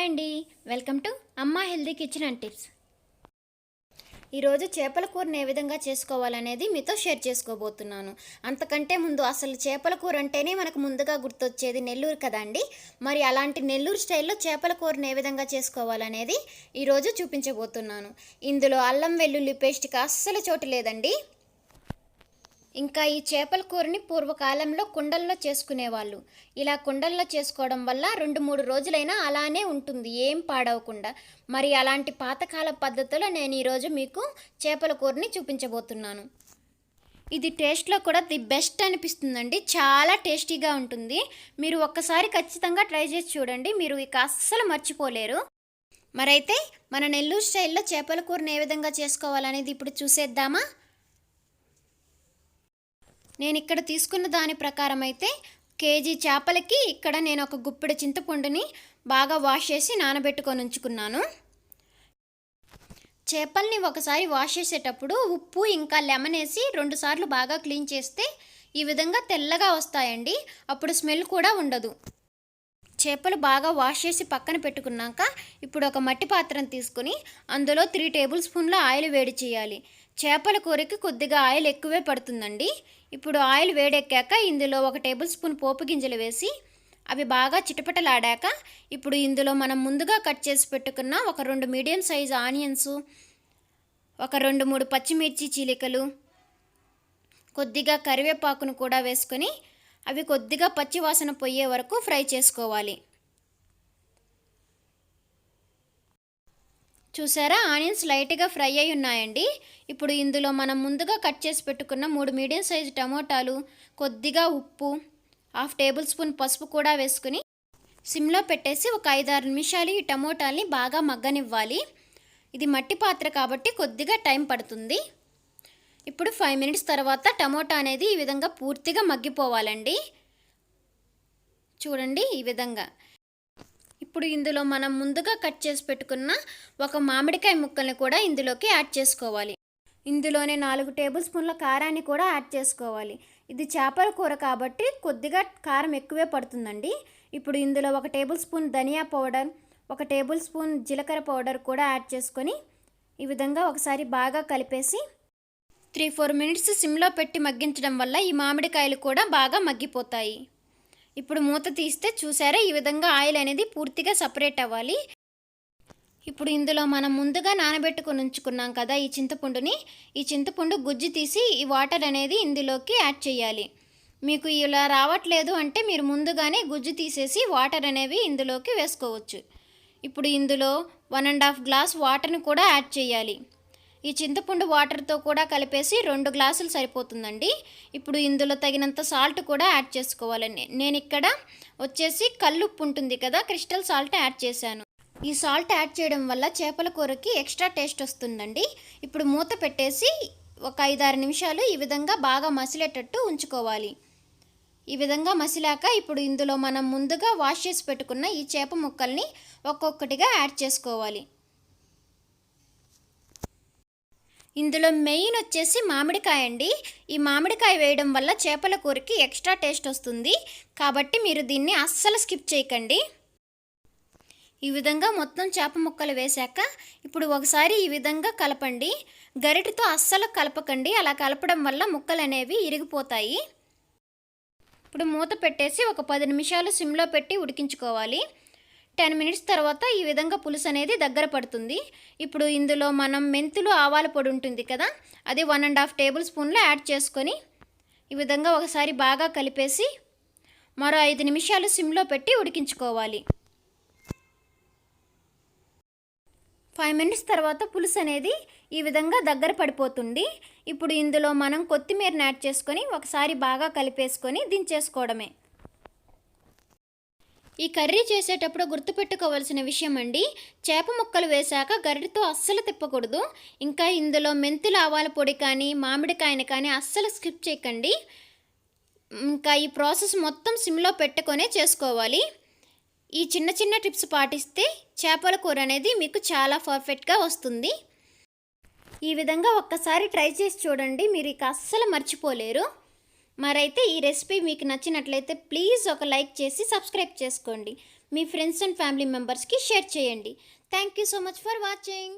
అండి, welcome to అమ్మ healthy kitchen and tips. ఈరోజు చేపల కూరని ఏ విధంగా చేసుకోవాలనేది మీతో షేర్ చేసుకోబోతున్నాను. అంతకంటే ముందు అసలు చేపల కూర అంటేనే మనకు ముందుగా గుర్తొచ్చేది నెల్లూరు కదండి. మరి అలాంటి నెల్లూరు స్టైల్లో చేపల కూరని ఏ విధంగా చేసుకోవాలనేది ఈరోజు చూపించబోతున్నాను. ఇందులో అల్లం వెల్లుల్లి పేస్ట్కి అస్సలు చోటు లేదండి. ఇంకా ఈ చేపల కూరని పూర్వకాలంలో కుండల్లో చేసుకునేవాళ్ళు. ఇలా కుండల్లో చేసుకోవడం వల్ల 2-3 రోజులైనా అలానే ఉంటుంది, ఏం పాడవకుండా. మరి అలాంటి పాతకాల పద్ధతిలో నేను ఈరోజు మీకు చేపల కూరని చూపించబోతున్నాను. ఇది టేస్ట్లో కూడా ది బెస్ట్ అనిపిస్తుందండి. చాలా టేస్టీగా ఉంటుంది. మీరు ఒక్కసారి ఖచ్చితంగా ట్రై చేసి చూడండి, మీరు ఇక అస్సలు మర్చిపోలేరు. మరైతే మన నెల్లూరు స్టైల్లో చేపల కూరని ఏ విధంగా చేసుకోవాలనేది ఇప్పుడు చూసేద్దామా. నేను ఇక్కడ తీసుకున్న దాని ప్రకారం అయితే కేజీ చేపలకి ఇక్కడ నేను ఒక గుప్పెడు చింతపండుని బాగా వాష్ చేసి నానబెట్టుకొని ఉంచుకున్నాను. చేపల్ని ఒకసారి వాష్ చేసేటప్పుడు ఉప్పు ఇంకా లెమన్ వేసి 2 సార్లు బాగా క్లీన్ చేస్తే ఈ విధంగా తెల్లగా వస్తాయండి. అప్పుడు స్మెల్ కూడా ఉండదు. చేపలు బాగా వాష్ చేసి పక్కన పెట్టుకున్నాక ఇప్పుడు ఒక మట్టి పాత్రను తీసుకుని అందులో 3 టేబుల్ స్పూన్ల ఆయిల్ వేడి చేయాలి. చేపల కూరకి కొద్దిగా ఆయిల్ ఎక్కువే పడుతుందండి. ఇప్పుడు ఆయిల్ వేడెక్కాక ఇందులో 1 టేబుల్ స్పూన్ పోపు గింజలు వేసి అవి బాగా చిటపటలాడాక ఇప్పుడు ఇందులో మనం ముందుగా కట్ చేసి పెట్టుకున్న ఒక 2 మీడియం సైజు ఆనియన్స్, ఒక 2-3 పచ్చిమిర్చి చీలికలు, కొద్దిగా కరివేపాకును కూడా వేసుకొని అవి కొద్దిగా పచ్చి వాసన పోయే వరకు ఫ్రై చేసుకోవాలి. చూసారా, ఆనియన్స్ లైట్గా ఫ్రై అయి ఉన్నాయండి. ఇప్పుడు ఇందులో మనం ముందుగా కట్ చేసి పెట్టుకున్న 3 మీడియం సైజు టమోటాలు, కొద్దిగా ఉప్పు, 1/2 టేబుల్ స్పూన్ పసుపు కూడా వేసుకుని సిమ్లో పెట్టేసి ఒక 5-6 నిమిషాలు ఈ టమోటాల్ని బాగా మగ్గనివ్వాలి. ఇది మట్టి పాత్ర కాబట్టి కొద్దిగా టైం పడుతుంది. ఇప్పుడు 5 మినిట్స్ తర్వాత టమోటా అనేది ఈ విధంగా పూర్తిగా మగ్గిపోవాలండి. చూడండి ఈ విధంగా. ఇప్పుడు ఇందులో మనం ముందుగా కట్ చేసి పెట్టుకున్న ఒక మామిడికాయ ముక్కల్ని కూడా ఇందులోకి యాడ్ చేసుకోవాలి. ఇందులోనే 4 టేబుల్ స్పూన్ల కారాన్ని కూడా యాడ్ చేసుకోవాలి. ఇది చేపల కూర కాబట్టి కొద్దిగా కారం ఎక్కువే పడుతుందండి. ఇప్పుడు ఇందులో 1 టేబుల్ స్పూన్ ధనియా పౌడర్, 1 టేబుల్ స్పూన్ జీలకర్ర పౌడర్ కూడా యాడ్ చేసుకొని ఈ విధంగా ఒకసారి బాగా కలిపేసి 3-4 మినిట్స్ సిమ్లో పెట్టి మగ్గించడం వల్ల ఈ మామిడికాయలు కూడా బాగా మగ్గిపోతాయి. ఇప్పుడు మూత తీస్తే చూసారా, ఈ విధంగా ఆయిల్ అనేది పూర్తిగా సపరేట్ అవ్వాలి. ఇప్పుడు ఇందులో మనం ముందుగా నానబెట్టుకొని ఉంచుకున్నాం కదా ఈ చింతపండుని, ఈ చింతపండు గుజ్జు తీసి ఈ వాటర్ అనేది ఇందులోకి యాడ్ చేయాలి. మీకు ఇలా రావట్లేదు అంటే మీరు ముందుగానే గుజ్జు తీసేసి వాటర్ అనేవి ఇందులోకి వేసుకోవచ్చు. ఇప్పుడు ఇందులో 1.5 గ్లాస్ వాటర్ని కూడా యాడ్ చేయాలి. ఈ చింతపండు వాటర్తో కూడా కలిపేసి 2 గ్లాసులు సరిపోతుందండి. ఇప్పుడు ఇందులో తగినంత సాల్ట్ కూడా యాడ్ చేసుకోవాలండి. నేను ఇక్కడ వచ్చేసి కల్లుప్పు ఉంటుంది కదా, క్రిస్టల్ సాల్ట్ యాడ్ చేశాను. ఈ సాల్ట్ యాడ్ చేయడం వల్ల చేపల కూరకి ఎక్స్ట్రా టేస్ట్ వస్తుందండి. ఇప్పుడు మూత పెట్టేసి ఒక 5-6 నిమిషాలు ఈ విధంగా బాగా మసిలేటట్టు ఉంచుకోవాలి. ఈ విధంగా మసిలాక ఇప్పుడు ఇందులో మనం ముందుగా వాష్ చేసి పెట్టుకున్న ఈ చేప ముక్కల్ని ఒక్కొక్కటిగా యాడ్ చేసుకోవాలి. ఇందులో మెయిన్ వచ్చేసి మామిడికాయ అండి. ఈ మామిడికాయ వేయడం వల్ల చేపల కూరకి ఎక్స్ట్రా టేస్ట్ వస్తుంది కాబట్టి మీరు దీన్ని అస్సలు స్కిప్ చేయకండి. ఈ విధంగా మొత్తం చేప ముక్కలు వేశాక ఇప్పుడు ఒకసారి ఈ విధంగా కలపండి. గరిటెతో అస్సలు కలపకండి, అలా కలపడం వల్ల ముక్కలు అనేవి ఇరిగిపోతాయి. ఇప్పుడు మూత పెట్టేసి ఒక 10 నిమిషాలు సిమ్లో పెట్టి ఉడికించుకోవాలి. 10 మినిట్స్ తర్వాత ఈ విధంగా పులుసు అనేది దగ్గర పడుతుంది. ఇప్పుడు ఇందులో మనం మెంతులు, ఆవాల పొడి ఉంటుంది కదా, అది 1.5 టేబుల్ స్పూన్లు యాడ్ చేసుకొని ఈ విధంగా ఒకసారి బాగా కలిపేసి మరో 5 నిమిషాలు సిమ్లో పెట్టి ఉడికించుకోవాలి. 5 మినిట్స్ తర్వాత పులుసు అనేది ఈ విధంగా దగ్గర పడిపోతుంది. ఇప్పుడు ఇందులో మనం కొత్తిమీరని యాడ్ చేసుకొని ఒకసారి బాగా కలిపేసుకొని దించేసుకోవడమే. ఈ కర్రీ చేసేటప్పుడు గుర్తుపెట్టుకోవాల్సిన విషయం అండి, చేప ముక్కలు వేశాక గరిటెతో అస్సలు తిప్పకూడదు. ఇంకా ఇందులో మెంతులు, ఆవాల పొడి కానీ మామిడికాయని కానీ అస్సలు స్కిప్ చేయకండి. ఇంకా ఈ ప్రాసెస్ మొత్తం సిమ్లో పెట్టుకొనే చేసుకోవాలి. ఈ చిన్న చిన్న టిప్స్ పాటిస్తే చేపల కూర అనేది మీకు చాలా పర్ఫెక్ట్గా వస్తుంది. ఈ విధంగా ఒక్కసారి ట్రై చేసి చూడండి, మీరు ఇక అస్సలు మర్చిపోలేరు. మరైతే ఈ రెసిపీ మీకు నచ్చినట్లయితే ప్లీజ్ ఒక లైక్ చేసి సబ్స్క్రైబ్ చేసుకోండి. మీ ఫ్రెండ్స్ అండ్ ఫ్యామిలీ మెంబర్స్కి షేర్ చేయండి. Thank you so much for watching.